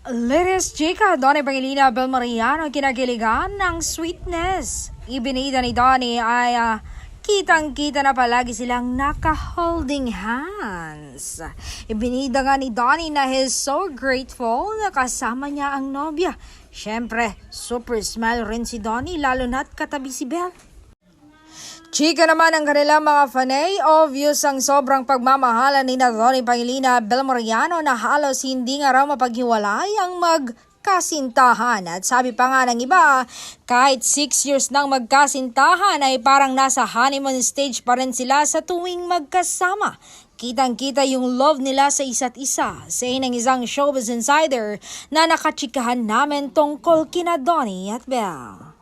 Latest chika, Donnie Pangilinan, Bel Mariano, kinagiligan ng sweetness. Ibinida ni Donnie ay kitang-kita na palagi silang naka-holding hands. Ibinida nga ni Donnie na he's so grateful na kasama niya ang nobya. Siyempre, super smile rin si Donnie lalo na't katabi si Bel. Chika naman ang kanilang mga fanay, obvious ang sobrang pagmamahalan ni Donnie Pangilinan, Bel Mariano na halos hindi nga raw mapaghiwalay ang magkasintahan. At sabi pa nga ng iba, kahit 6 years nang magkasintahan ay parang nasa honeymoon stage pa rin sila sa tuwing magkasama. Kitang-kita yung love nila sa isa't isa, say ng isang showbiz insider na nakachikahan namin tungkol kina Donnie at Bel.